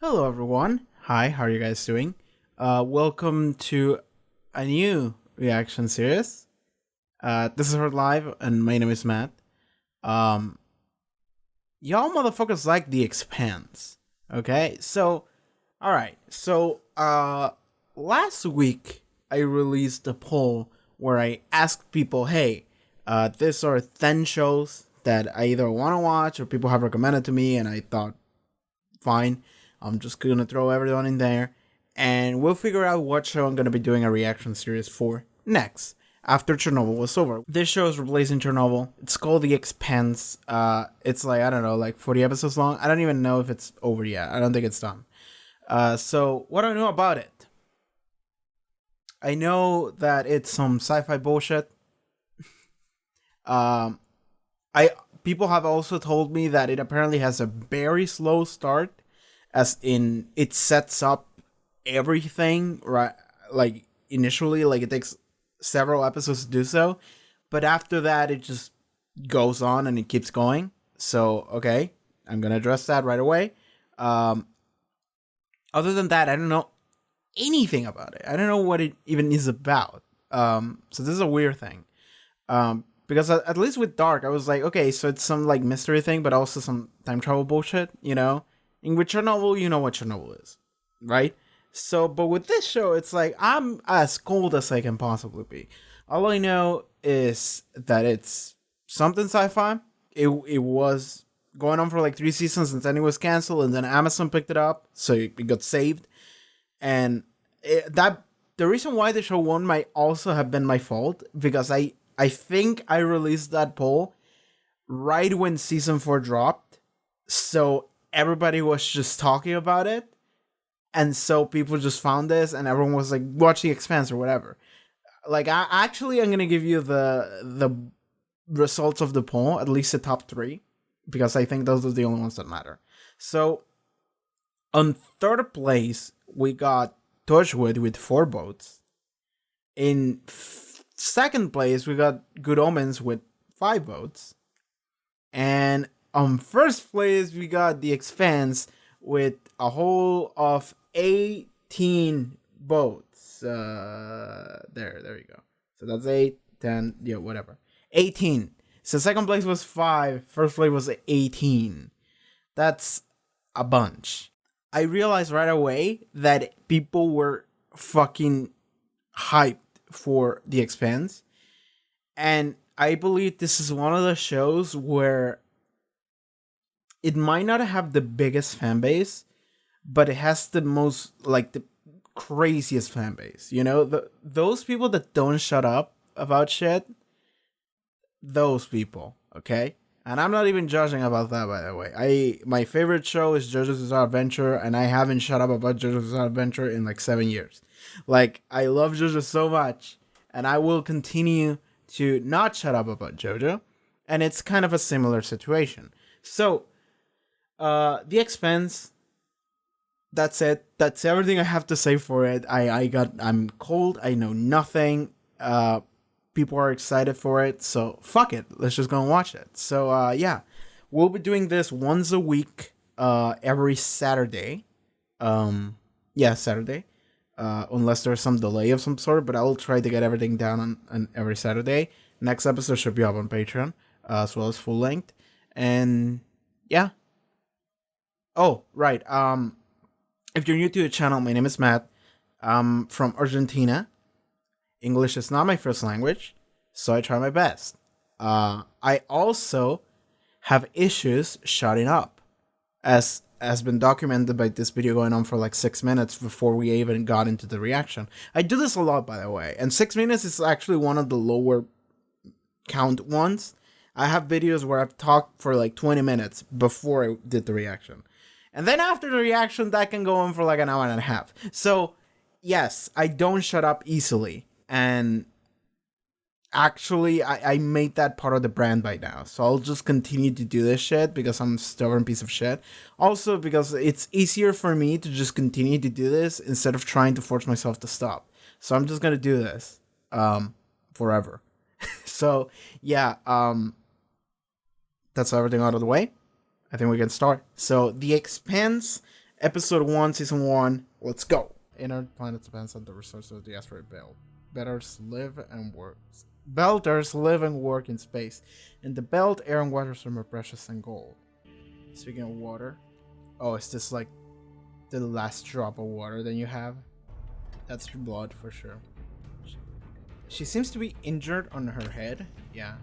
Hello, everyone. Hi, how are you guys doing? Welcome to a new reaction series. This is Heard Live, and my name is Matt. Um, y'all motherfuckers like The Expanse, okay? Alright. Last week, I released a poll where I asked people, hey, these are 10 shows that I either want to watch or people have recommended to me, and I thought, fine. I'm just gonna throw everyone in there, and we'll figure out what show I'm gonna be doing a reaction series for next, after Chernobyl was over. This show is replacing Chernobyl. It's called The Expanse. It's like, I don't know, like 40 episodes long. I don't even know if it's over yet. I don't think it's done. So what do I know about it? I know that it's some sci-fi bullshit. Um, I People have also told me that it apparently has a very slow start, as in it sets up everything right, like initially, like it takes several episodes to do so, but after that it just goes on and it keeps going. So okay, I'm gonna address that right away. um Other than that, I don't know anything about it. I don't know what it even is about. So this is a weird thing. Because at least with Dark, I was like, okay, so it's some like mystery thing, but also some time travel bullshit, you know? In with Chernobyl, you know what Chernobyl is, right? So, but with this show, it's like I'm as cold as I can possibly be. All I know is that it's something sci-fi. It was going on for like 3 seasons, and then it was canceled, and then Amazon picked it up, so it got saved. And that the reason why the show won might also have been my fault, because I think I released that poll right when season 4 dropped, so everybody was just talking about it, and so people just found this, and everyone was like, "Watch The Expanse" or whatever. Like, I'm gonna give you the results of the poll, at least the top three, because I think those are the only ones that matter. So, on third place, we got Torchwood with 4 votes. In second place, we got Good Omens with 5 votes. And on first place, we got The Expanse with a whole of 18 votes. There you go. So that's 8, 10, yeah, whatever. 18. So second place was 5, first place was 18. That's a bunch. I realized right away that people were fucking hyped for The Expanse. And I believe this is one of the shows where it might not have the biggest fan base, but it has the most, like, the craziest fan base. You know, those people that don't shut up about shit, those people, okay? And I'm not even judging about that, by the way. My favorite show is JoJo's Bizarre Adventure, and I haven't shut up about JoJo's Bizarre Adventure in like 7 years. Like, I love JoJo so much, and I will continue to not shut up about JoJo. And it's kind of a similar situation. So, The Expanse, that's it. That's everything I have to say for it. I'm cold. I know nothing. People are excited for it, so fuck it. Let's just go and watch it. So yeah, we'll be doing this once a week, every Saturday. Yeah, Saturday. Unless there's some delay of some sort, but I will try to get everything down on every Saturday. Next episode should be up on Patreon, as well as full length. And yeah. Oh, right. If you're new to the channel, my name is Matt. I'm from Argentina. English is not my first language, so I try my best. I also have issues shutting up, as has been documented by this video going on for like 6 minutes before we even got into the reaction. I do this a lot, by the way, and 6 minutes is actually one of the lower count ones. I have videos where I've talked for like 20 minutes before I did the reaction. And then after the reaction, that can go on for like an hour and a half. So, yes, I don't shut up easily. And actually, I made that part of the brand by now. So I'll just continue to do this shit because I'm a stubborn piece of shit. Also, because it's easier for me to just continue to do this instead of trying to force myself to stop. So I'm just going to do this forever. So, yeah, that's everything out of the way. I think we can start. So, The Expanse Episode 1, Season 1. Let's go. Inner planets depends on the resources of the asteroid belt. Belters live and work in space. In the belt, air and water are more precious than gold. Speaking of water. Oh, is this like the last drop of water that you have? That's blood for sure. She seems to be injured on her head. Yeah.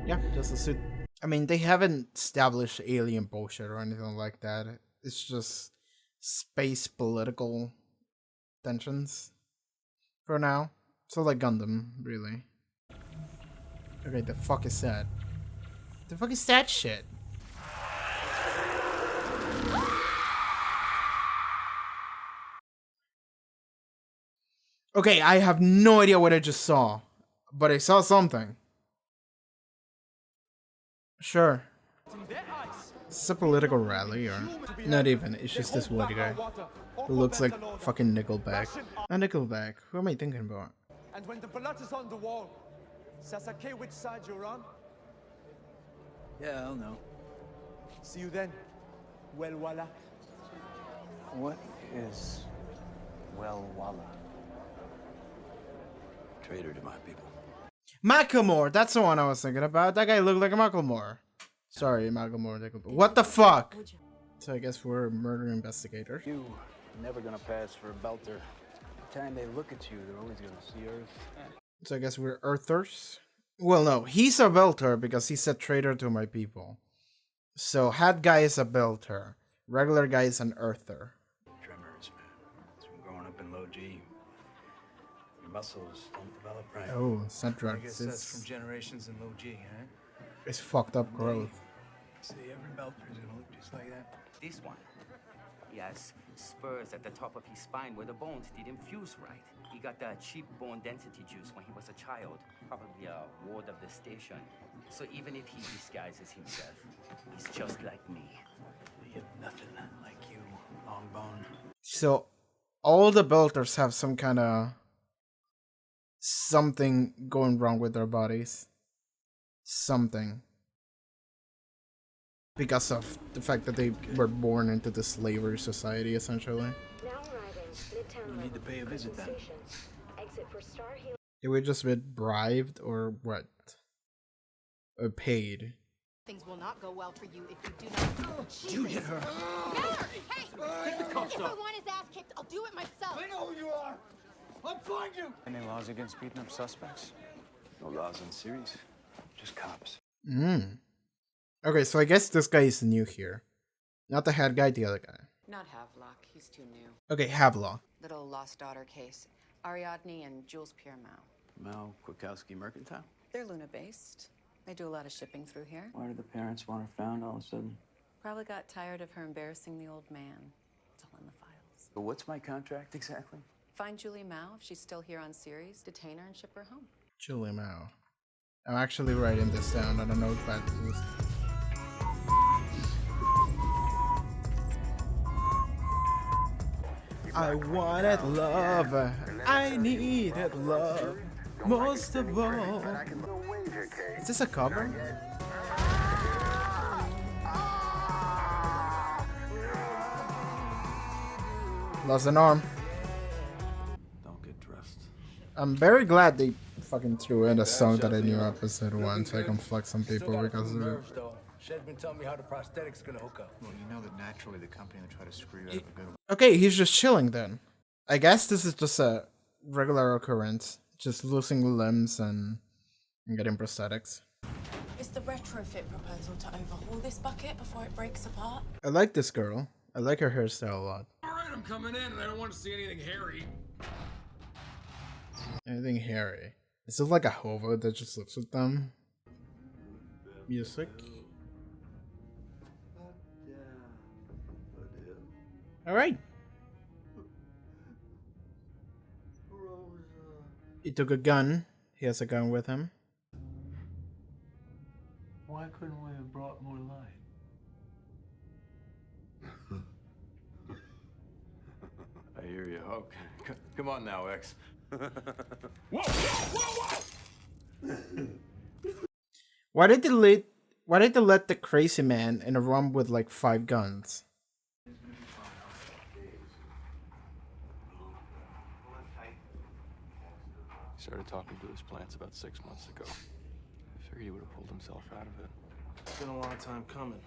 Yeah, just a suit. I mean, they haven't established alien bullshit or anything like that. It's just space political tensions for now. So like Gundam, really. Okay, the fuck is that? The fuck is that shit? Okay, I have no idea what I just saw, but I saw something. Sure. Is this a political rally or not even? It's just this white guy who looks like fucking Nickelback. Not Nickelback. Who am I thinking about? And when the blood is on the wall, Sasaki, which side you're on? Yeah, I'll know. See you then. Well, voila. What is well walla? Traitor to my people. Macklemore! That's the one I was thinking about. That guy looked like a Macklemore. Sorry, Macklemore. What the fuck? So I guess we're murder investigators. You never gonna pass for a belter. The time they look at you, they're always gonna see Earth. So I guess we're Earthers? Well, no. He's a belter because he said traitor to my people. So Hat Guy is a belter. Regular guy is an Earther. Tremors, man. It's from growing up in low G. Your muscles don't develop right. Oh, it's not I drugs. guess that's from generations in low G, huh? It's fucked up growth. See, every belter is gonna look just like that. This one, he has spurs at the top of his spine where the bones didn't fuse right. He got that cheap bone density juice when he was a child, probably a ward of the station. So even if he disguises himself, he's just like me. You get nothing like you, long bone. So all the belters have some kind of something going wrong with their bodies. Something. Because of the fact that they were born into the slavery society, essentially. Now arriving, Midtown You need to pay a visit then. Station. Exit for Star Hill. Did we just get bribed or what? Or paid? Things will not go well for you if you do not. You hit her. Hey! If I want his ass kicked, I'll do it myself. I know who you are. I'll find you. Any laws against beating up suspects? No laws in series, just cops. Okay, so I guess this guy is new here. Not the head guy, the other guy. Not Havelock, he's too new. Okay, Havelock. Little lost daughter case. Ariadne and Jules Pierre Mao. Mao, Kwiatkowski, Mercantile. They're Luna-based. They do a lot of shipping through here. Why did the parents want her found all of a sudden? Probably got tired of her embarrassing the old man. It's all in the files. But what's my contract exactly? Find Julie Mao if she's still here on series, detain her and ship her home. Julie Mao. I'm actually writing this down on a notepad. I wanted love. I needed love. Most of all. Is this a cover? Lost an arm. Don't get dressed. I'm very glad they fucking threw in a song that I knew episode 1 so I can flex some people because of it. Shed's been telling me how the prosthetic's gonna hook up. Well, you know that naturally the company will try to screw you out of a good one. Okay, he's just chilling then. I guess this is just a regular occurrence. Just losing limbs and getting prosthetics. Is the retrofit proposal to overhaul this bucket before it breaks apart? I like this girl. I like her hairstyle a lot. Alright, I'm coming in and I don't want to see anything hairy. Anything hairy. Is it like a hobo that just lives with them? Music. Alright. He took a gun. He has a gun with him. Why couldn't we have brought more light? I hear you. Okay. Come on now, X. Why did they Why did they let the crazy man in a room with like 5 guns? He started talking to his plants about 6 months ago. I figured he would have pulled himself out of it. It's been a long time coming.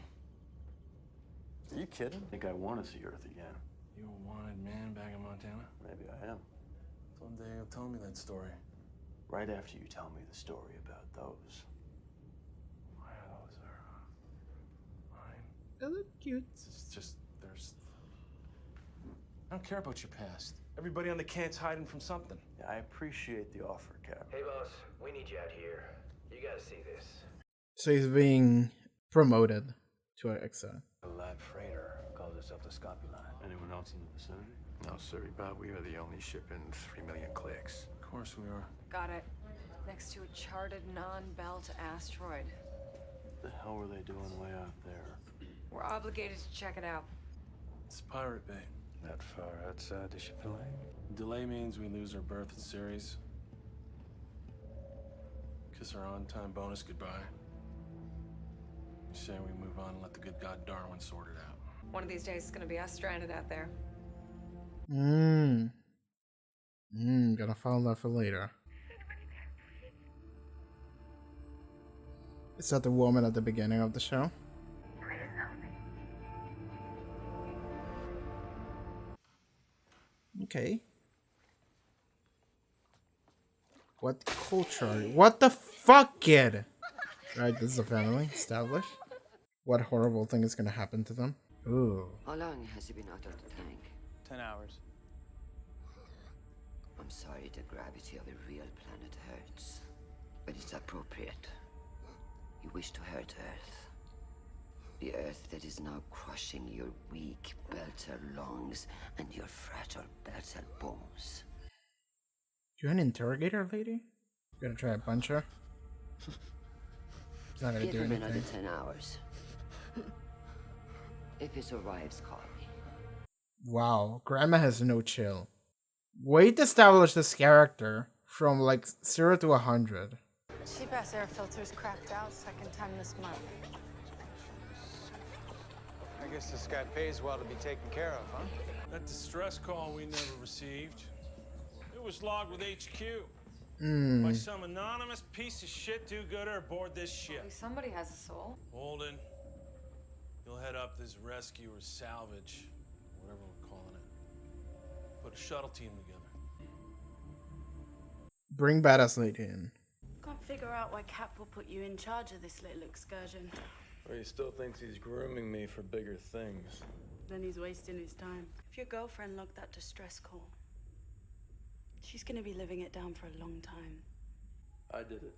Are you kidding? I think I want to see Earth again. You a wanted man back in Montana? Maybe I am. Someday you'll tell me that story. Right after you tell me the story about those. Yeah, those are mine. They look cute. It's just there's. I don't care about your past. Everybody on the cant's hiding from something. Yeah, I appreciate the offer, Cap. Hey, boss, we need you out here. You gotta see this. So he's being promoted to an XO. A live freighter calls itself the Scopuli. Anyone else in the vicinity? No, sorry, Bob. We are the only ship in 3 million clicks. Of course we are. Got it. Next to a charted non-belt asteroid. What the hell were they doing way out there? We're obligated to check it out. It's Pirate Bay. That far outside the ship delay? Delay means we lose our berth at series. Kiss our on-time bonus goodbye. We say we move on and let the good God Darwin sort it out. One of these days it's gonna be us stranded out there. Gonna file that for later. Is that the woman at the beginning of the show? Okay. What culture? What the fuck, kid? Right, this is a family established. What horrible thing is gonna happen to them? Ooh. How long has he been out of the tank? 10 hours. I'm sorry, the gravity of a real planet hurts. But it's appropriate. You wish to hurt Earth. The Earth that is now crushing your weak belter lungs and your fragile belter bones. You an interrogator, lady? You gonna try to punch her? It's not gonna Give do him anything. another 10 hours. If he survives, call me. Wow, Grandma has no chill. Way to establish this character from like 0 to 100. Cheap ass air filters cracked out second time this month. I guess this guy pays well to be taken care of, huh? That distress call we never received. It was logged with HQ. By some anonymous piece of shit do-gooder aboard this ship. Somebody has a soul. Holden, you'll head up this rescue or salvage, whatever we're calling it. Put a shuttle team together. Bring badass lady in. Can't figure out why Cap will put you in charge of this little excursion. Or he still thinks he's grooming me for bigger things. Then he's wasting his time. If your girlfriend logged that distress call, she's gonna be living it down for a long time. I did it.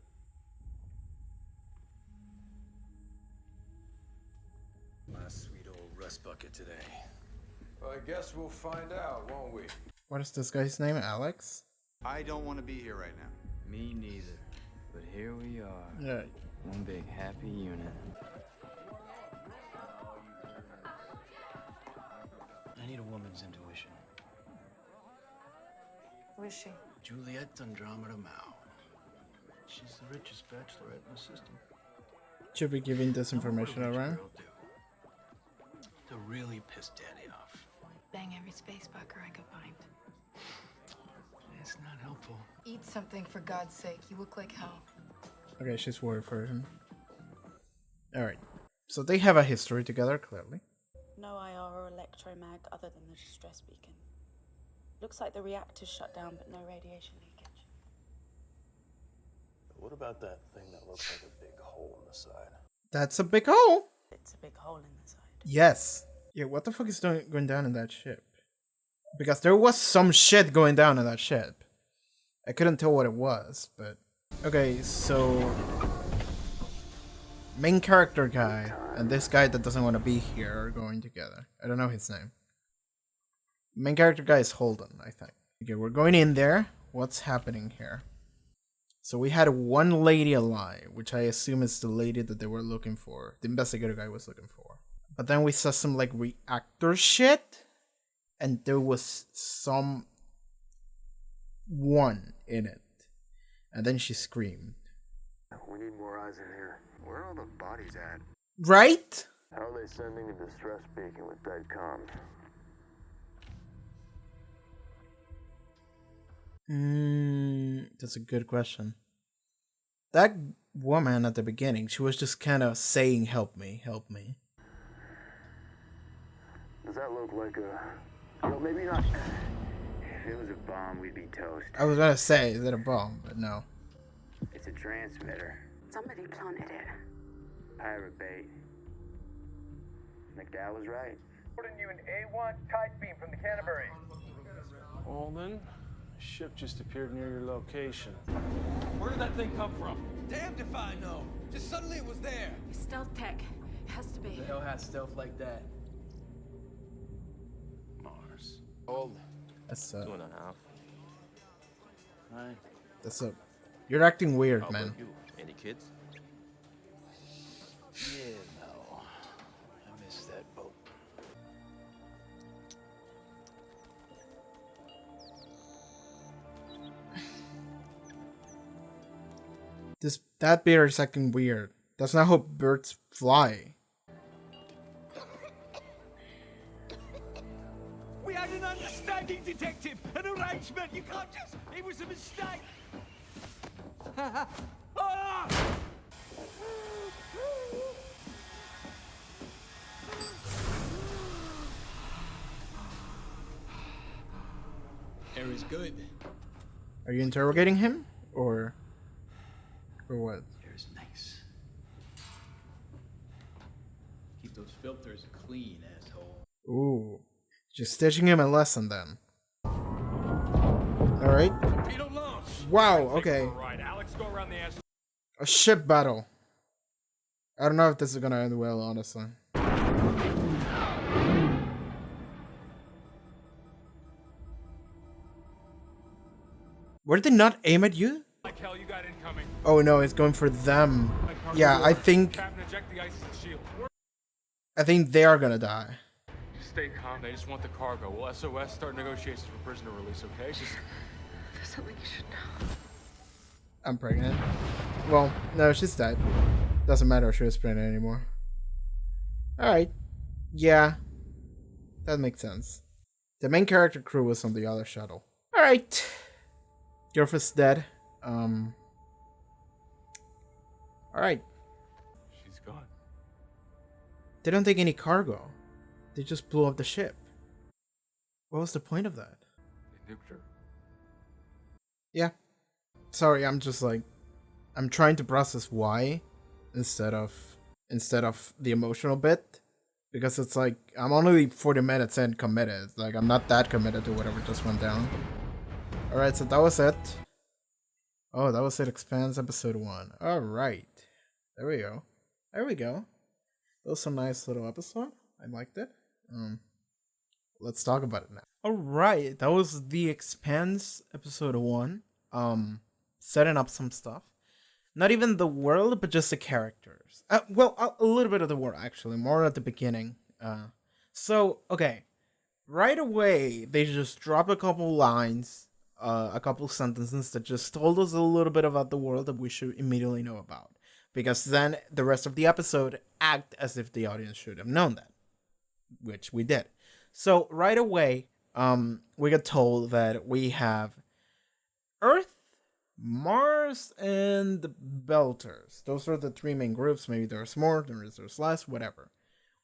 My sweet old rust bucket today. Well, I guess we'll find out, won't we? What is this guy's name? Alex? I don't want to be here right now. Me neither. But here we are. Yeah. One big happy unit. I need a woman's intuition. Who is she? Juliet Andromeda Mao. She's the richest bachelorette in the system. Should be giving this information around. To really piss Daddy off. Bang every space bucker I could find. It's not helpful. Eat something for God's sake. You look like hell. Okay, she's worried for him. Alright. So they have a history together, clearly. No IR or electromag other than the distress beacon. Looks like the reactor's shut down, but no radiation leakage. What about that thing that looks like a big hole in the side? That's a big hole! It's a big hole in the side. Yes. Yeah, what the fuck is going down in that ship? Because there was some shit going down in that ship. I couldn't tell what it was, but... Okay, so... Main character guy and this guy that doesn't want to be here are going together. I don't know his name. Main character guy is Holden, I think. Okay, we're going in there. What's happening here? So we had one lady alive, which I assume is the lady that they were looking for. The investigator guy was looking for. But then we saw some like reactor shit. And there was some one in it. And then she screamed. We need more eyes in here. Where Where are all the bodies at? Right? How are they sending a distress beacon with dead comms? That's a good question. That woman at the beginning, she was just kind of saying, help me, help me. Does that look like a... Well, maybe not. If it was a bomb, we'd be toast. I was gonna say, is it a bomb? But no. It's a transmitter. Somebody planted it. Pirate bait. McDowell was right. Putting you an A1 tide beam from the Canterbury. Alden, ship just appeared near your location. Where did that thing come from? Damned if I know. Just suddenly it was there. Stealth tech. It has to be. The hell has stealth like that? Mars. Old. That's 2.5. Right. That's a. You're acting weird, How man. about you? Any kids? Yeah, no. I miss that boat. That bear is acting weird. That's not how birds fly. We had an understanding, detective. An arrangement. You can't just... It was a mistake. Ah! Air is good. Are you interrogating him? Or what? Air is nice. Keep those filters clean, asshole. Ooh. Just teaching him a lesson then. Alright. Wow, okay. Alex, go around the ass. A ship battle. I don't know if this is gonna end well, honestly. Were they not aim at you? Like hell, you got incoming. Oh no, it's going for them. Yeah, I think they are gonna die. Stay calm. They just want the cargo. We'll SOS start negotiations for prisoner release, okay? Just... There's something you should know. I'm pregnant. Well, no, she's dead. Doesn't matter if she was pregnant anymore. Alright. Yeah. That makes sense. The main character crew was on the other shuttle. Alright. Girlfriend's dead. Alright. She's gone. They don't take any cargo. They just blew up the ship. What was the point of that? They nuked her. Yeah. Sorry, I'm just like... I'm trying to process why instead of the emotional bit. Because it's like, I'm only 40 minutes in committed. Like, I'm not that committed to whatever just went down. Alright, so that was it. Oh, that was it. Expanse episode 1. Alright. There we go. There we go. That was a nice little episode. I liked it. Let's talk about it now. Alright, that was the Expanse episode 1. Setting up some stuff. Not even the world, but just the characters. Well, a little bit of the world, actually. More at the beginning. So, okay. Right away, they just dropped a couple lines, a couple sentences that just told us a little bit about the world that we should immediately know about. Because then the rest of the episode act as if the audience should have known that. Which we did. So, right away, we got told that we have Earth, Mars, and the Belters. Those are the three main groups. Maybe there's more, there's less, whatever.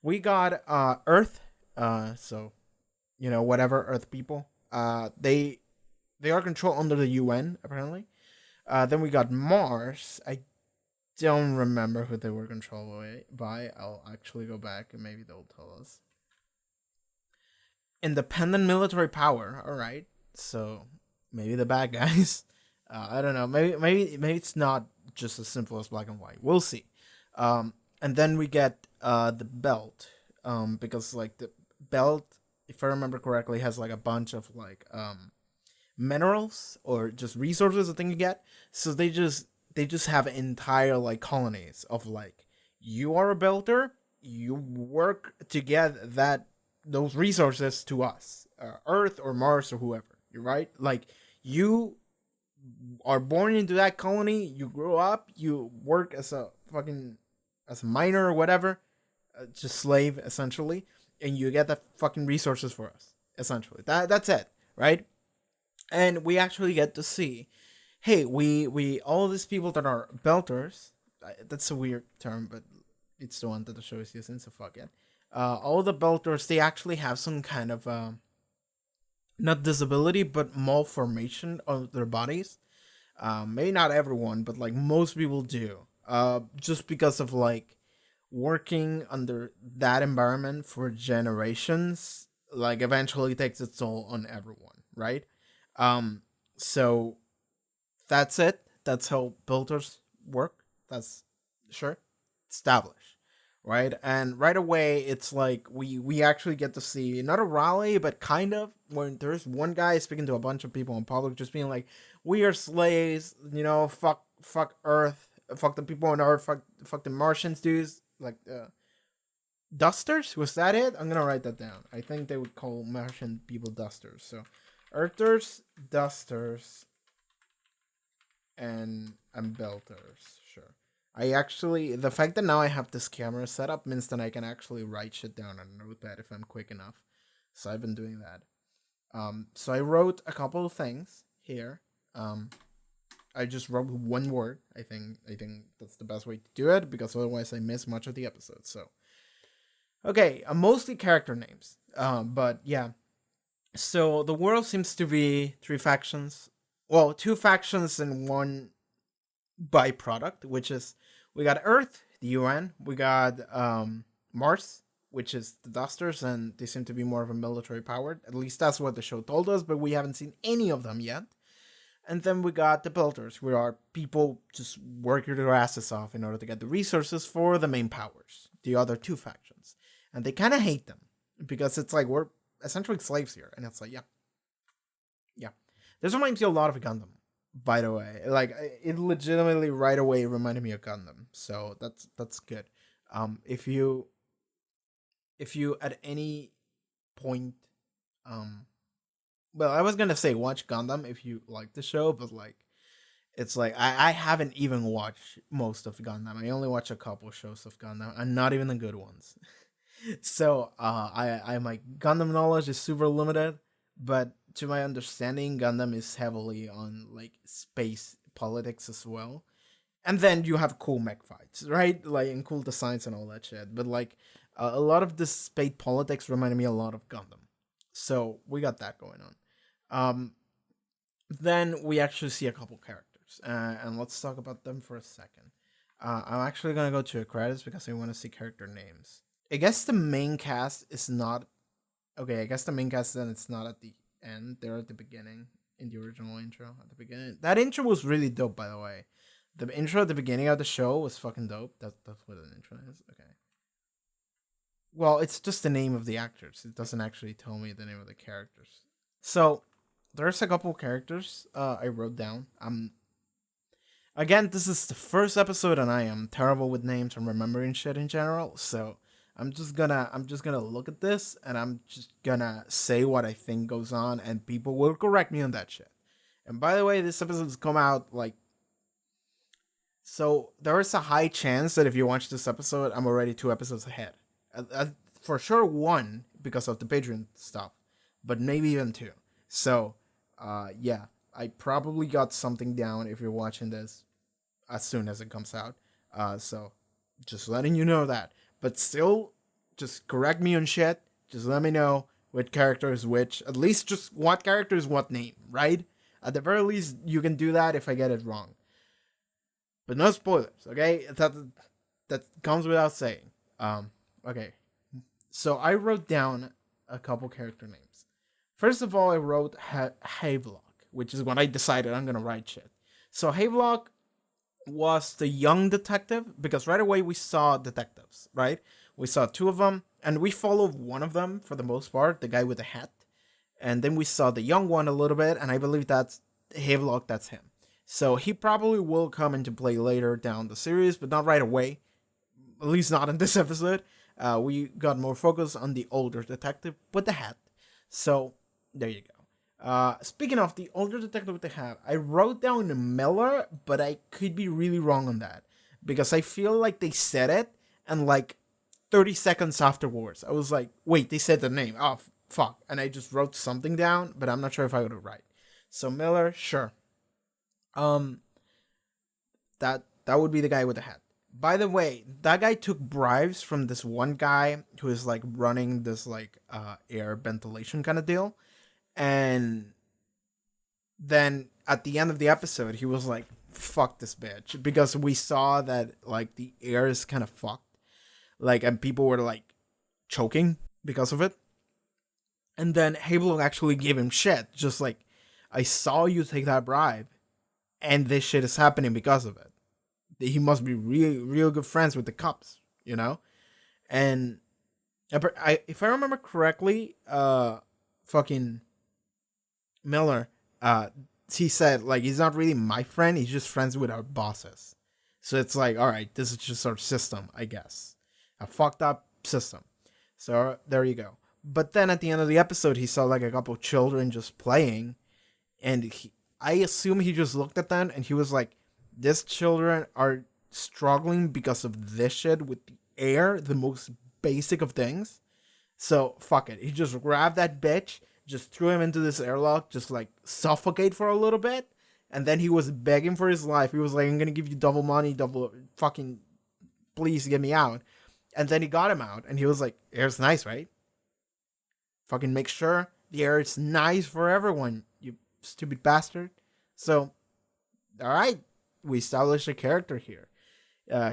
We got Earth, so, you know, whatever Earth people. They are controlled under the UN, apparently. Then we got Mars. I don't remember who they were controlled by. I'll actually go back and maybe they'll tell us. Independent military power. All right, so maybe the bad guys. I don't know. Maybe it's not just as simple as black and white. We'll see. And then we get the belt. Because like the belt, if I remember correctly, has like a bunch of like minerals or just resources. I think you get. So they just have entire like colonies of like, you are a belter. You work to get those resources to us, Earth or Mars or whoever. You're right. Like you are born into that colony, you grow up, you work as a fucking as a miner or whatever, just slave essentially, and you get the fucking resources for us essentially. That's it, right? And we actually get to see, hey, we all these people that are belters. That's a weird term, but it's the one that the show is using, so fuck it. All the belters, they actually have some kind of not disability, but malformation of their bodies. Maybe not everyone, but like most people do. Just because of like working under that environment for generations, like eventually takes its toll on everyone, right? So that's it. That's how builders work. That's sure established, right? And right away, it's like we actually get to see not a rally, but kind of when there's one guy speaking to a bunch of people in public, just being like, "We are slaves, you know, fuck Earth, fuck the people on Earth, fuck the Martians, dudes." Like dusters, was that it? I'm gonna write that down. I think they would call Martian people dusters. So Earthers, dusters, and belters. Sure. I actually, the fact that now I have this camera set up means that I can actually write shit down on a notepad if I'm quick enough. So I've been doing that. So I wrote a couple of things here. I just wrote one word. I think that's the best way to do it, because otherwise I miss much of the episode. So, okay, mostly character names. But yeah. So the world seems to be three factions. Well, two factions and one byproduct, which is we got Earth, the UN. We got Mars, which is the Dusters, and they seem to be more of a military powered. At least that's what the show told us, but we haven't seen any of them yet. And then we got the Builders, where are people just working their asses off in order to get the resources for the main powers, the other two factions. And they kind of hate them, because it's like, we're essentially slaves here. And it's like, yeah. This reminds me a lot of Gundam, by the way. Like, it legitimately right away reminded me of Gundam. So that's good. If you at any point, well, I was gonna say watch Gundam if you like the show, but like, it's like I haven't even watched most of Gundam. I only watch a couple shows of Gundam, and not even the good ones. So I my Gundam knowledge is super limited, but to my understanding, Gundam is heavily on like space politics as well. And then you have cool mech fights, right? Like, and cool designs and all that shit. But like, a lot of this space politics reminded me a lot of Gundam. So we got that going on. Then we actually see a couple characters, and let's talk about them for a second. I'm actually gonna go to the credits because I want to see character names. I guess the main cast is not okay. I guess the main cast then it's not at the end. They're at the beginning in the original intro. At the beginning, that intro was really dope, by the way. The intro at the beginning of the show was fucking dope. That's what an intro is. Okay. Well, it's just the name of the actors. It doesn't actually tell me the name of the characters. So there's a couple characters I wrote down. Again, this is the first episode, and I am terrible with names and remembering shit in general. So I'm just gonna look at this, and I'm just gonna say what I think goes on, and people will correct me on that shit. And by the way, this episode's come out like, so there is a high chance that if you watch this episode, I'm already 2 episodes ahead. For sure 1 because of the Patreon stuff, but maybe even 2. So, yeah, I probably got something down if you're watching this as soon as it comes out. So just letting you know that. But still, just correct me on shit. Just let me know what character is which. At least just what character is what name, right? At the very least, you can do that if I get it wrong. But no spoilers, okay? That comes without saying. Okay. So I wrote down a couple character names. First of all, I wrote Havelock, which is when I decided I'm gonna write shit. So Havelock was the young detective, because right away we saw detectives, right? We saw 2 of them, and we followed one of them for the most part, the guy with the hat. And then we saw the young one a little bit, and I believe that's Havelock, that's him. So he probably will come into play later down the series, but not right away. At least not in this episode. We got more focus on the older detective with the hat. So there you go. Speaking of the older detective with the hat, I wrote down Miller, but I could be really wrong on that, because I feel like they said it, And like 30 seconds afterwards, I was like, wait, they said the name. Oh, fuck. And I just wrote something down, but I'm not sure if I would have right. So Miller, sure. That would be the guy with the hat. By the way, that guy took bribes from this one guy who is like running this like air ventilation kind of deal. And then at the end of the episode, he was like, fuck this bitch. Because we saw that like the air is kind of fucked. Like, and people were like choking because of it. And then Havelock actually gave him shit. Just like, I saw you take that bribe. And this shit is happening because of it. He must be real good friends with the cops, you know? And if I remember correctly, fucking Miller, he said, like, he's not really my friend, he's just friends with our bosses. So it's like, alright, this is just our system, I guess. A fucked up system. So there you go. But then at the end of the episode, he saw like a couple children just playing, and I assume he just looked at them and he was like, these children are struggling because of this shit with the air, the most basic of things. So fuck it. He just grabbed that bitch, just threw him into this airlock, just like suffocate for a little bit. And then he was begging for his life. He was like, I'm gonna give you double money, double fucking, please get me out. And then he got him out and he was like, air's nice, right? Fucking make sure the air is nice for everyone, you stupid bastard. So, alright. We established a character here.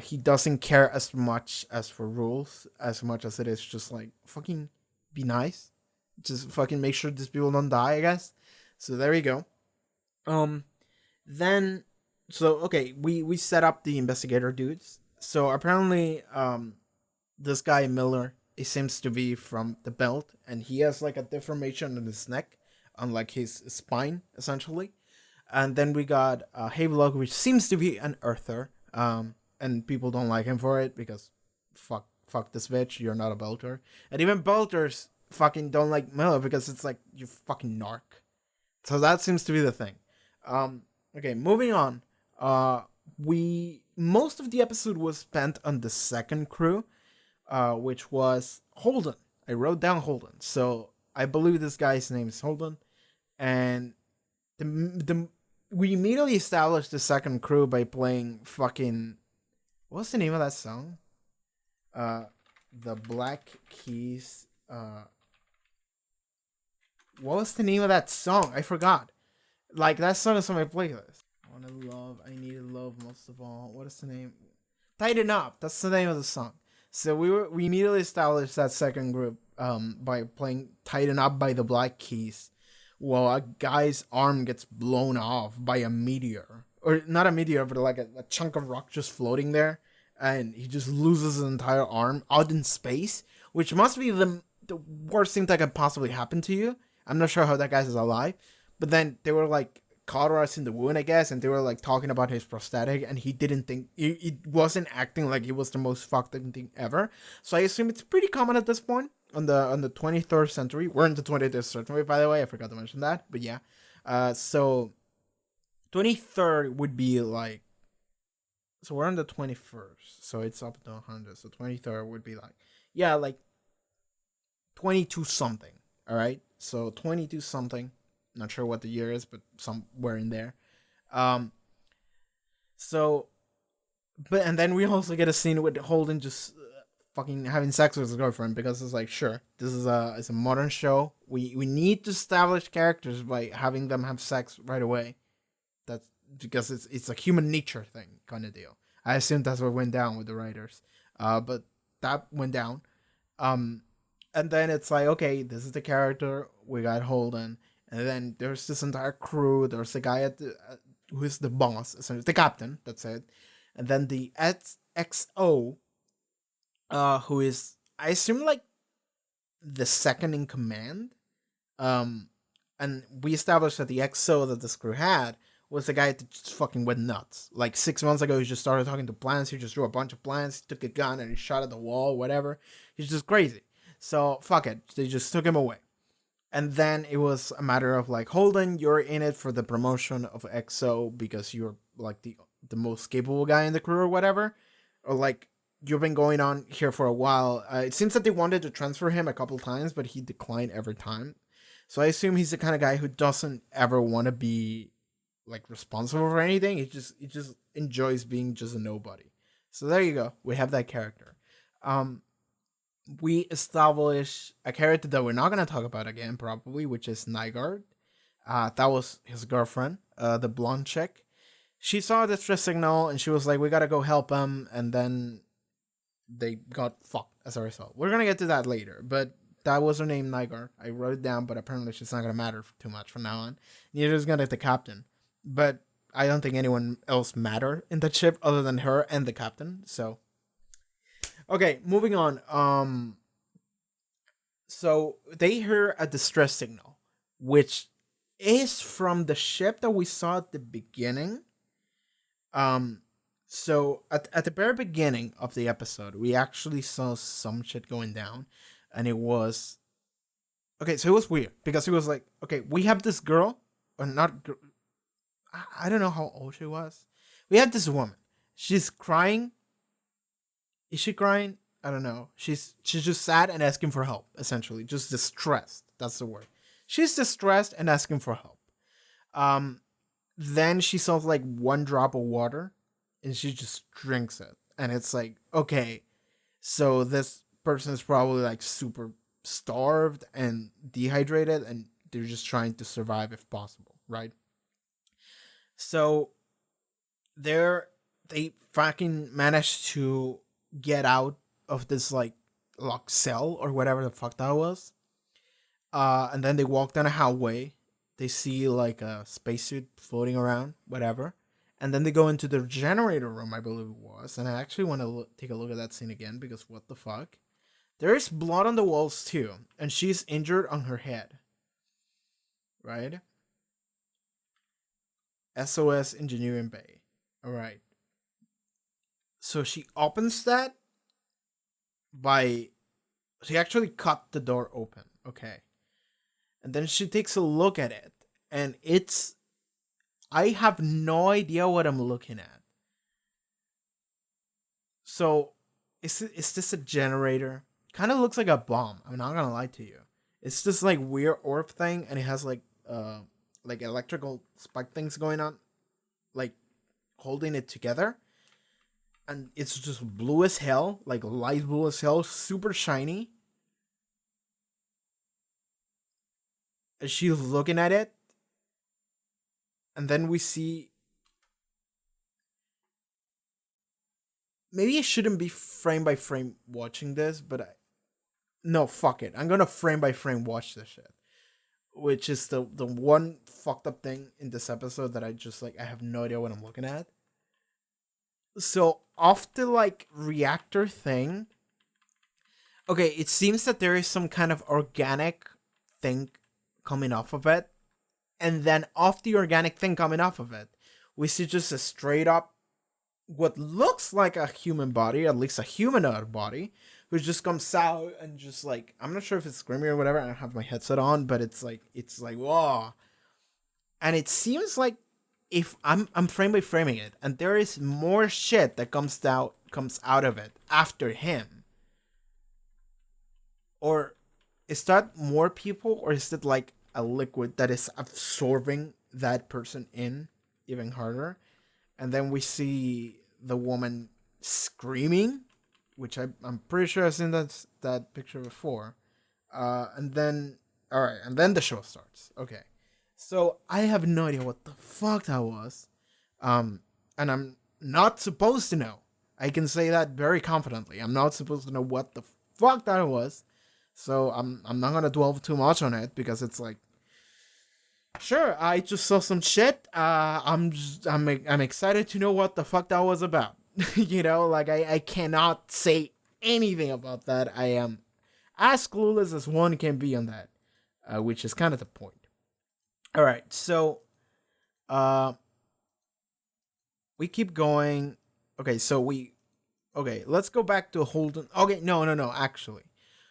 He doesn't care as much as for rules, as much as it is just like, fucking be nice. Just fucking make sure these people don't die, I guess. So there you go. Then, so, okay, we set up the investigator dudes. So apparently, this guy, Miller, it seems to be from the belt, and he has like a deformation on his neck, unlike his spine, essentially. And then we got Havelock, which seems to be an Earther, and people don't like him for it because fuck this bitch, you're not a Belter. And even Belters fucking don't like Miller because it's like, you fucking narc. So that seems to be the thing. Okay, moving on. Most of the episode was spent on the second crew, which was Holden. I wrote down Holden, so I believe this guy's name is Holden, and we immediately established the second crew by playing fucking, what's the name of that song? The Black Keys. What was the name of that song? I forgot. Like, that song is on my playlist. I needed love most of all. What is the name? Tighten Up. That's the name of the song. So we immediately established that second group by playing Tighten Up by the Black Keys. Well, a guy's arm gets blown off by a meteor. Or not a meteor, but like a chunk of rock just floating there. And he just loses his entire arm out in space. Which must be the worst thing that could possibly happen to you. I'm not sure how that guy's alive. But then they were like cauterizing the wound, I guess. And they were like talking about his prosthetic. And he didn't think, he wasn't acting like it was the most fucked up thing ever. So I assume it's pretty common at this point. On the 23rd century. We're in the 23rd century, by the way. I forgot to mention that. But yeah. So 23rd would be like, so we're on the 21st. So it's up to 100. So 23rd would be like, yeah, like 22 something. All right. So 22 something. Not sure what the year is, but somewhere in there. And then we also get a scene with Holden just fucking having sex with his girlfriend, because it's like, sure, this is it's a modern show. We need to establish characters by having them have sex right away. That's because it's a human nature thing kind of deal. I assume that's what went down with the writers. But that went down. And then it's like, okay, this is the character. We got Holden. And then there's this entire crew. There's the guy who's the boss, essentially, the captain. That's it. And then the XO, who is, I assume, like the second in command. And we established that the XO that this crew had was the guy that just fucking went nuts. Like 6 months ago, he just started talking to plants. He just drew a bunch of plants. He took a gun and he shot at the wall, whatever. He's just crazy. So fuck it. They just took him away. And then it was a matter of like, Holden, you're in it for the promotion of XO because you're like the most capable guy in the crew or whatever. Or like you've been going on here for a while. It seems that they wanted to transfer him a couple times, but he declined every time. So I assume he's the kind of guy who doesn't ever want to be like responsible for anything. He just enjoys being just a nobody. So there you go. We have that character. We establish a character that we're not gonna talk about again, probably, which is Nygaard. That was his girlfriend, the blonde chick. She saw the distress signal and she was like, "We gotta go help him," and then they got fucked as a result. We're gonna get to that later, but that was her name, Nygaard. I wrote it down, but apparently she's not gonna matter too much from now on. Neither is gonna the captain, but I don't think anyone else mattered in that ship other than her and the captain. So, okay, moving on. So they hear a distress signal, which is from the ship that we saw at the beginning. So at the very beginning of the episode, we actually saw some shit going down, and it was okay. So it was weird because it was like, okay, we have this girl, or not. I don't know how old she was. We have this woman. She's crying. Is she crying? I don't know. She's just sad and asking for help. Essentially, just distressed. That's the word. She's distressed and asking for help. Then she saw like one drop of water, and she just drinks it. And it's like, okay, so this person is probably like super starved and dehydrated, and they're just trying to survive if possible, right? So they fucking managed to get out of this like locked cell or whatever the fuck that was. And then they walk down a hallway. They see like a spacesuit floating around, whatever. And then they go into the generator room, I believe it was. And I actually want to take a look at that scene again because what the fuck? There is blood on the walls too. And she's injured on her head. Right? SOS Engineering Bay. Alright. So she opens that by... She actually cut the door open. Okay. And then she takes a look at it. And it's... I have no idea what I'm looking at. So, is this a generator? Kind of looks like a bomb. I'm not gonna lie to you. It's this like weird orb thing, and it has like electrical spike things going on, like holding it together. And it's just blue as hell, like light blue as hell, super shiny. And she's looking at it. And then we see... Maybe I shouldn't be frame by frame watching this, but no, fuck it. I'm gonna frame by frame watch this shit. Which is the one fucked up thing in this episode that I just like, I have no idea what I'm looking at. So, off the like reactor thing... Okay, it seems that there is some kind of organic thing coming off of it. And then off the organic thing coming off of it, we see just a straight up, what looks like a human body, at least a humanoid body, who just comes out and just like, I'm not sure if it's screaming or whatever. I don't have my headset on, but it's like, whoa. And it seems like if I'm frame by framing it, and there is more shit that comes out of it after him. Or is that more people, or is it like a liquid that is absorbing that person in even harder? And then we see the woman screaming, which I'm pretty sure I've seen that picture before. And then the show starts. Okay. So I have no idea what the fuck that was. And I'm not supposed to know. I can say that very confidently. I'm not supposed to know what the fuck that was. So I'm not gonna dwell too much on it because it's like, sure, I just saw some shit. I'm excited to know what the fuck that was about. You know, like I cannot say anything about that. I am as clueless as one can be on that, which is kind of the point. All right, so we keep going. Okay, let's go back to Holden. Okay, no, actually.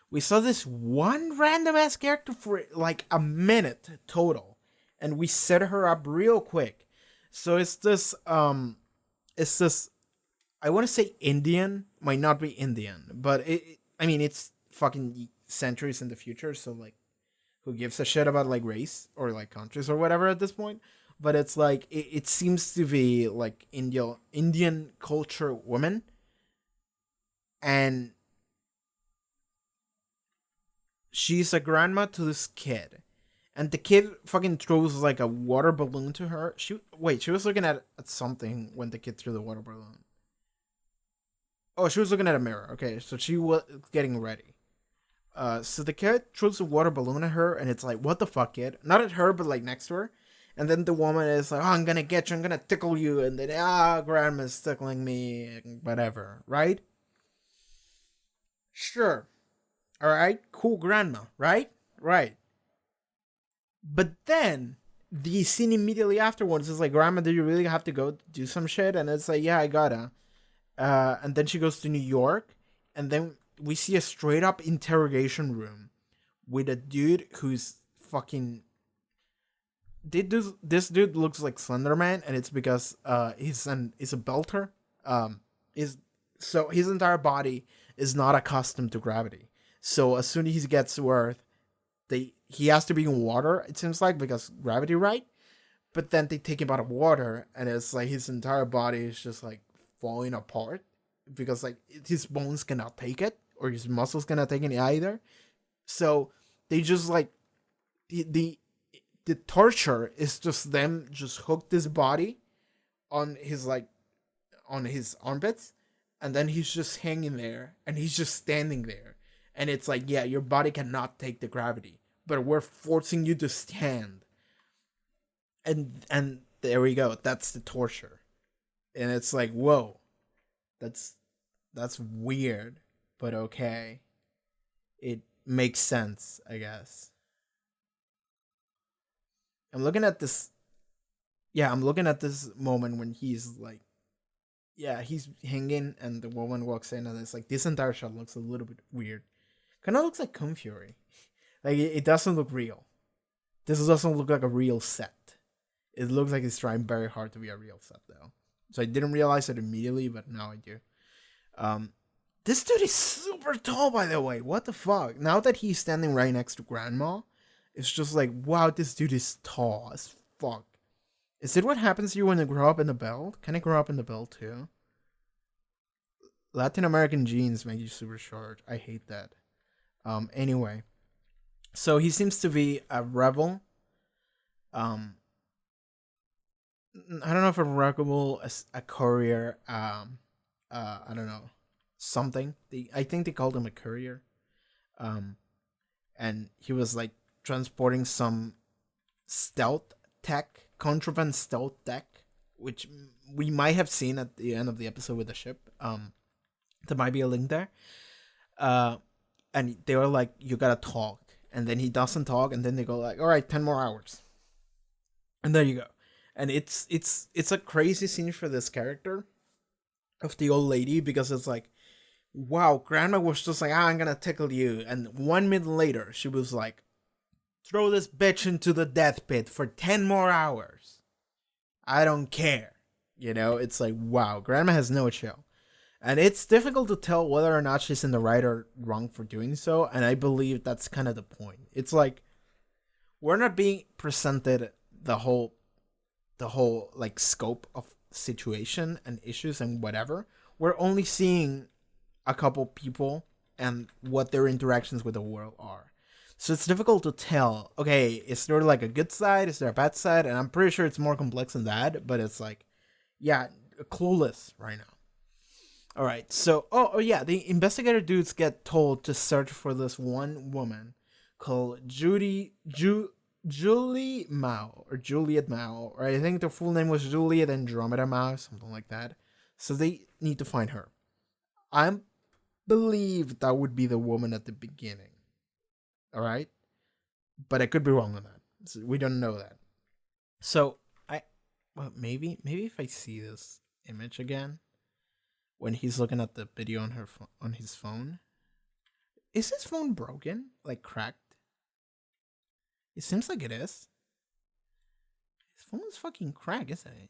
We saw this one random ass character for like a minute total, and we set her up real quick. So it's this I want to say Indian, might not be Indian, but I mean, it's fucking centuries in the future, so like, who gives a shit about like race or like countries or whatever at this point? But it's like it seems to be like Indian culture woman, and she's a grandma to this kid, and the kid fucking throws like a water balloon to her. She was looking at something when the kid threw the water balloon. Oh, she was looking at a mirror. Okay, so she was getting ready. So the kid throws a water balloon at her, and it's like, what the fuck, kid? Not at her, but like next to her. And then the woman is like, oh, I'm gonna get you, I'm gonna tickle you. And then, grandma's tickling me, whatever, right? Sure. Alright, cool grandma, right? Right. But then, the scene immediately afterwards is like, grandma, do you really have to go do some shit? And it's like, yeah, I gotta. And then she goes to New York, and then we see a straight up interrogation room with a dude who's fucking. This dude looks like Slenderman, and it's because he's a belter. So his entire body is not accustomed to gravity. So as soon as he gets to Earth, he has to be in water. It seems like, because gravity, right? But then they take him out of water, and it's like his entire body is just like falling apart because like his bones cannot take it, or his muscles cannot take it either. So they just like the torture is just them just hooked his body on his armpits, and then he's just hanging there, and he's just standing there, and it's like, yeah, your body cannot take the gravity, but we're forcing you to stand, and there we go. That's the torture. And it's like, whoa, that's weird, but okay. It makes sense, I guess. I'm looking at this moment when he's like, yeah, he's hanging, and the woman walks in, and it's like, this entire shot looks a little bit weird. Kind of looks like Kung Fury. Like, it doesn't look real. This doesn't look like a real set. It looks like it's trying very hard to be a real set, though. So I didn't realize it immediately, but now I do. This dude is super tall, by the way. What the fuck? Now that he's standing right next to Grandma, it's just like, wow, this dude is tall as fuck. Is it what happens to you when you grow up in the belt? Can I grow up in the belt too? Latin American genes make you super short. I hate that. Anyway. So he seems to be a rebel. I don't know if a rebel, a courier, I don't know, something. I think they called him a courier. And he was like transporting some stealth tech, contraband stealth tech, which we might have seen at the end of the episode with the ship. There might be a link there. And they were like, you gotta talk. And then he doesn't talk, and then they go like, all right, 10 more hours. And there you go. And it's a crazy scene for this character of the old lady, because it's like, wow, Grandma was just like, I'm gonna tickle you. And 1 minute later, she was like, throw this bitch into the death pit for 10 more hours. I don't care. You know, it's like, wow, Grandma has no chill. And it's difficult to tell whether or not she's in the right or wrong for doing so. And I believe that's kind of the point. It's like, we're not being presented the whole like scope of situation and issues and whatever. We're only seeing a couple people and what their interactions with the world are. So it's difficult to tell, okay, is there like a good side? Is there a bad side? And I'm pretty sure it's more complex than that, but it's like, yeah, clueless right now. All right, so, oh yeah, the investigator dudes get told to search for this one woman called Julie Mao, or Juliet Mao, or I think the full name was Juliet Andromeda Mao, something like that. So they need to find her. I believe that would be the woman at the beginning. All right, but I could be wrong on that. So we don't know that. So maybe if I see this image again, when he's looking at the video on his phone, is his phone broken, like cracked? It seems like it is. His phone is fucking cracked, isn't it?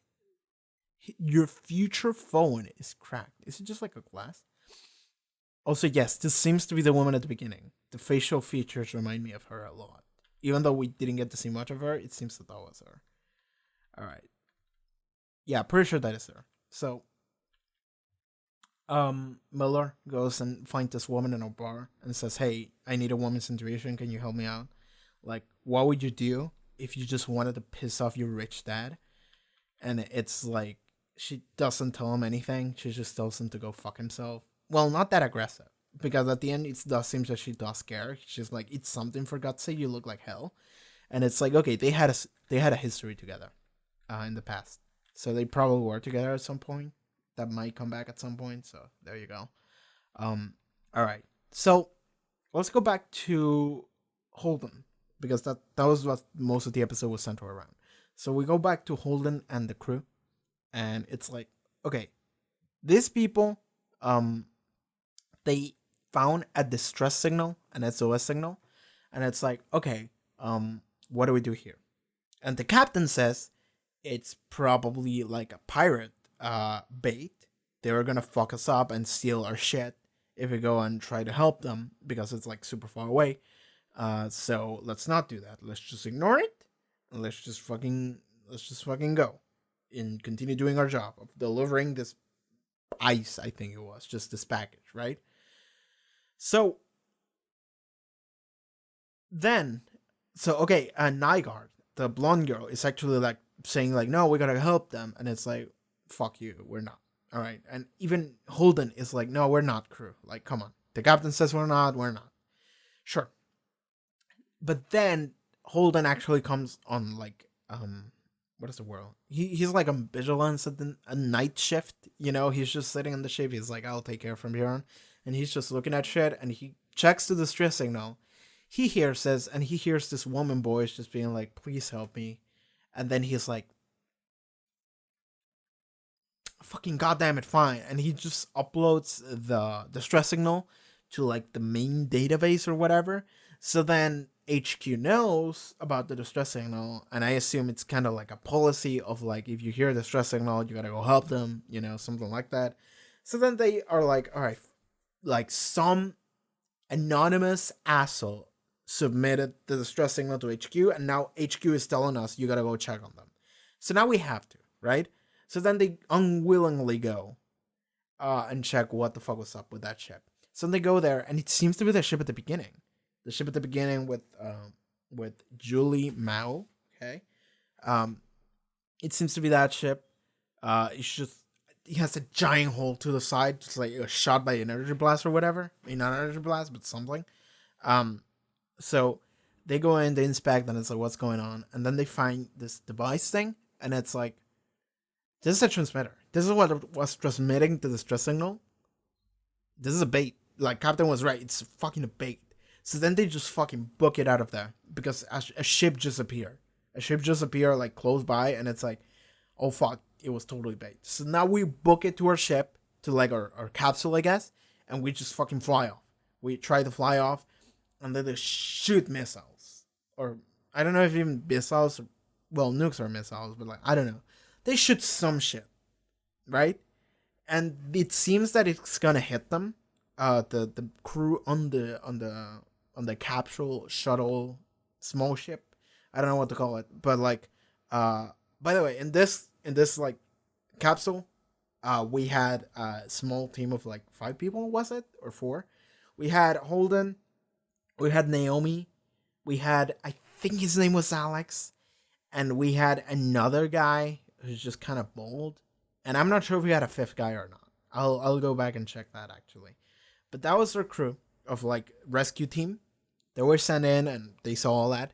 Your future phone is cracked. Is it just like a glass? Also, yes, this seems to be the woman at the beginning. The facial features remind me of her a lot. Even though we didn't get to see much of her, it seems that was her. All right. Yeah, pretty sure that is her. So, Miller goes and finds this woman in a bar and says, "Hey, I need a woman's intuition. Can you help me out? Like, what would you do if you just wanted to piss off your rich dad?" And it's like, she doesn't tell him anything. She just tells him to go fuck himself. Well, not that aggressive, because at the end it does seem that she does care. She's like, "It's something, for God's sake, you look like hell." And it's like, okay, they had a history together in the past, so they probably were together at some point. That might come back at some point. So there you go. All right. So let's go back to Holden, because that was what most of the episode was centered around. So we go back to Holden and the crew, and it's like, okay, these people, they found a distress signal, an SOS signal, and it's like, okay, what do we do here? And the captain says it's probably like a pirate bait. They were gonna fuck us up and steal our shit if we go and try to help them, because it's like super far away. So let's not do that. Let's just ignore it, and let's just fucking go and continue doing our job of delivering this ice. I think it was just this package, right? So okay, Nygaard, the blonde girl, is actually like saying like, "No, we gotta help them," and it's like, "Fuck you, we're not." All right, and even Holden is like, "No, we're not, crew. Like, come on. The captain says we're not. We're not." Sure. But then Holden actually comes on like, what is the word? He's like on vigilance at a night shift. You know, he's just sitting in the ship. He's like, "I'll take care from here on," and he's just looking at shit, and he checks the distress signal. He hears this, and he hears this woman voice just being like, "Please help me," and then he's like, "Fucking goddamn it, fine," and he just uploads the distress signal to like the main database or whatever. So then HQ knows about the distress signal, and I assume it's kind of like a policy of like, if you hear a distress signal, you gotta go help them, you know, something like that. So then they are like, all right, like some anonymous asshole submitted the distress signal to HQ, and now HQ is telling us you gotta go check on them. So now we have to, right? So then they unwillingly go and check what the fuck was up with that ship. So they go there, and it seems to be the ship at the beginning. The ship at the beginning with Julie Mao. Okay, it seems to be that ship. It has a giant hole to the side, just like a shot by an energy blast or whatever. I mean, not an energy blast, but something. So they go in, they inspect, and it's like, what's going on? And then they find this device thing, and it's like, this is a transmitter. This is what was transmitting the distress signal. This is a bait. Like, Captain was right. It's fucking a bait. So then they just fucking book it out of there, because a ship just appeared. A ship just appeared like close by, and it's like, oh fuck, it was totally bait. So now we book it to our ship, to like our capsule, I guess, and we just fucking fly off. We try to fly off, and then they shoot missiles. Or, I don't know if even missiles, well, nukes are missiles, but like, I don't know. They shoot some shit, right? And it seems that it's gonna hit them. The crew on the capsule shuttle small ship. I don't know what to call it, but like, by the way, in this like capsule, we had a small team of like 5 people, was it, or 4? We had Holden, we had Naomi, we had, I think his name was Alex, and we had another guy who's just kind of bold, and I'm not sure if we had a 5th guy or not. I'll go back and check that actually. But that was their crew of like rescue team. They were sent in, and they saw all that.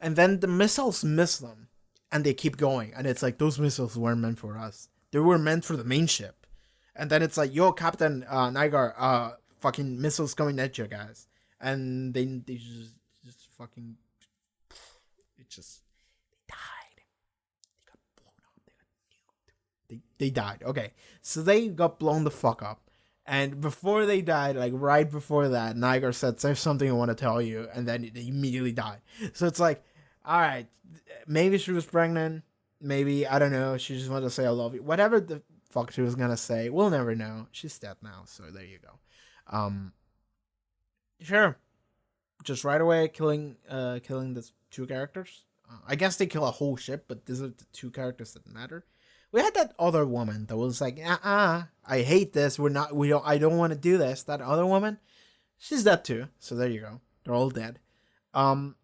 And then the missiles miss them, and they keep going. And it's like, those missiles weren't meant for us. They were meant for the main ship. And then it's like, yo, Captain Nygaard, fucking missiles coming at you guys. And they just fucking, they died. They got blown up. They got nuked. They died. Okay. So they got blown the fuck up. And before they died, like right before that, Nygaard said, "There's something I want to tell you," and then they immediately died. So it's like, all right, maybe she was pregnant, maybe, I don't know, she just wanted to say I love you. Whatever the fuck she was gonna say, we'll never know. She's dead now, so there you go. Sure. Just right away killing the two characters. I guess they kill a whole ship, but these are the two characters that matter. We had that other woman that was like, I hate this. I don't want to do this. That other woman, she's dead too. So there you go. They're all dead. And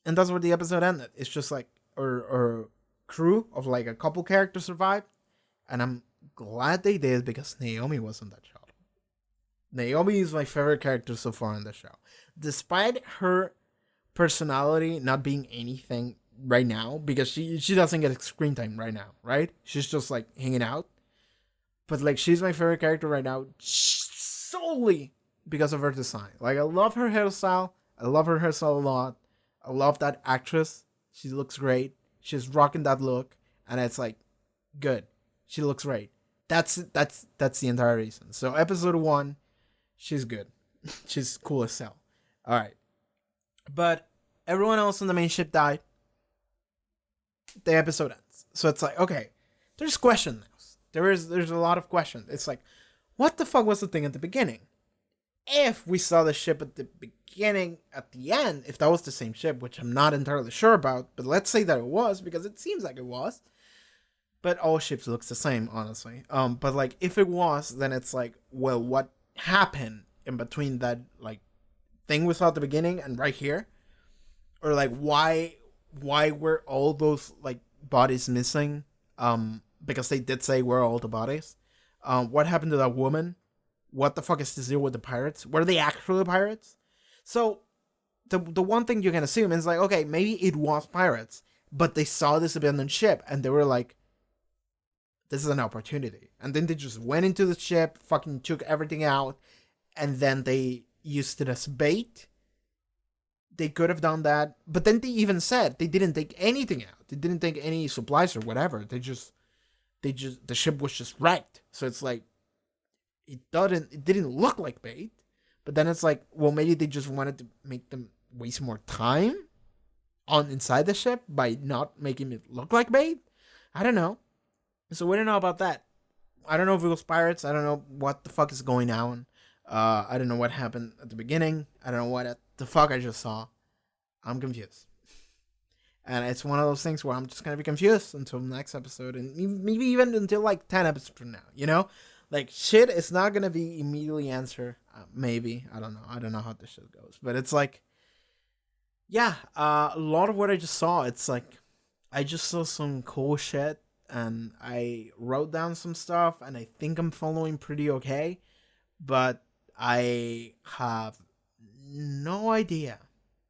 that's where the episode ended. It's just like, or crew of like a couple characters survived. And I'm glad they did because Naomi was on that show. Naomi is my favorite character so far on the show. Despite her personality not being anything right now, because she doesn't get screen time right now, right? She's just like hanging out. But like she's my favorite character right now solely because of her design. Like I love her hairstyle. I love her hairstyle a lot. I love that actress. She looks great. She's rocking that look. And it's like good. She looks great. That's the entire reason. So episode 1, she's good. She's cool as hell. Alright. But everyone else on the main ship died. The episode ends. So it's like, okay, there's question now. There's a lot of questions. It's like, what the fuck was the thing at the beginning? If we saw the ship at the beginning, at the end, if that was the same ship, which I'm not entirely sure about, but let's say that it was, because it seems like it was. But all ships looks the same, honestly. But like, if it was, then it's like, well, what happened in between that like thing we saw at the beginning and right here? Or like, why were all those like bodies missing? Because they did say where are all the bodies. What happened to that woman? What the fuck is this deal with the pirates? Were they actually pirates? So the one thing you can assume is like, okay, maybe it was pirates, but they saw this abandoned ship and they were like, this is an opportunity. And then they just went into the ship, fucking took everything out, and then they used it as bait. They could have done that, but then they even said they didn't take anything out. They didn't take any supplies or whatever. The ship was just wrecked. So it's like, it didn't look like bait, but then it's like, well, maybe they just wanted to make them waste more time on inside the ship by not making it look like bait. I don't know. So we don't know about that. I don't know if it was pirates. I don't know what the fuck is going on. I don't know what happened at the beginning. I don't know what the fuck I just saw. I'm confused. And it's one of those things where I'm just going to be confused until next episode. And maybe even until like 10 episodes from now, you know? Like, shit is not going to be immediately answered. Maybe. I don't know. I don't know how this shit goes. But it's like, yeah, a lot of what I just saw, it's like, I just saw some cool shit. And I wrote down some stuff. And I think I'm following pretty okay. But I have no idea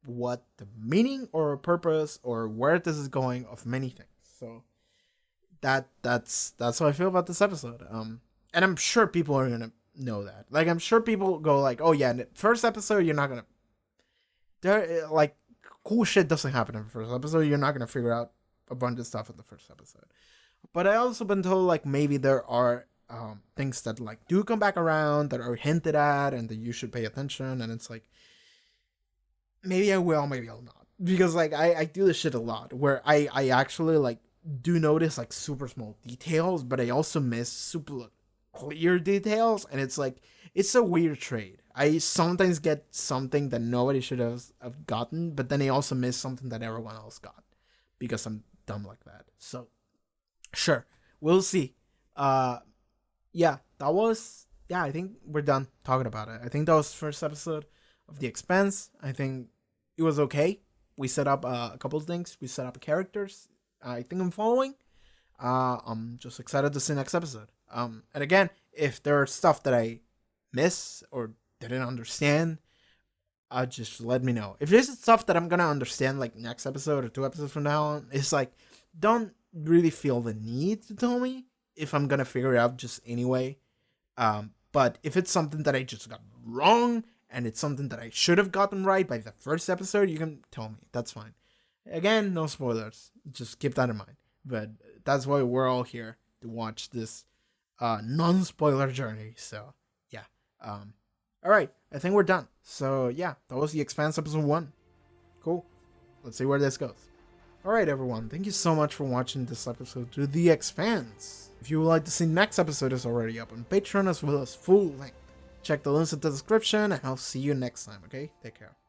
what the meaning or purpose or where this is going of many things. So that's how I feel about this episode. And I'm sure people are gonna know that. Like, I'm sure people go like, oh yeah, in the first episode you're not gonna, there like cool shit doesn't happen in the first episode. You're not gonna figure out a bunch of stuff in the first episode. But I also been told like maybe there are things that like do come back around that are hinted at and that you should pay attention. And it's like, maybe I will, maybe I'll not, because like I do this shit a lot where I actually like do notice like super small details, but I also miss super clear details, and it's like, it's a weird trade. I sometimes get something that nobody should have gotten, but then I also miss something that everyone else got because I'm dumb like that. So sure, we'll see. Yeah, I think we're done talking about it. I think that was the first episode of The Expanse. I think it was okay. We set up a couple of things. We set up characters. I think I'm following. I'm just excited to see next episode. And again, if there are stuff that I miss or didn't understand, just let me know. If there's stuff that I'm gonna understand like next episode or 2 episodes from now on, it's like, don't really feel the need to tell me if I'm gonna figure it out just anyway. But if it's something that I just got wrong and it's something that I should have gotten right by the first episode, you can tell me. That's fine. Again, no spoilers. Just keep that in mind. But that's why we're all here to watch this non-spoiler journey. So yeah. All right, I think we're done. So yeah, that was The Expanse episode 1. Cool. Let's see where this goes. Alright everyone, thank you so much for watching this episode to The Expanse. If you would like to see next episode, is already up on Patreon as well as full length. Check the links in the description and I'll see you next time, okay? Take care.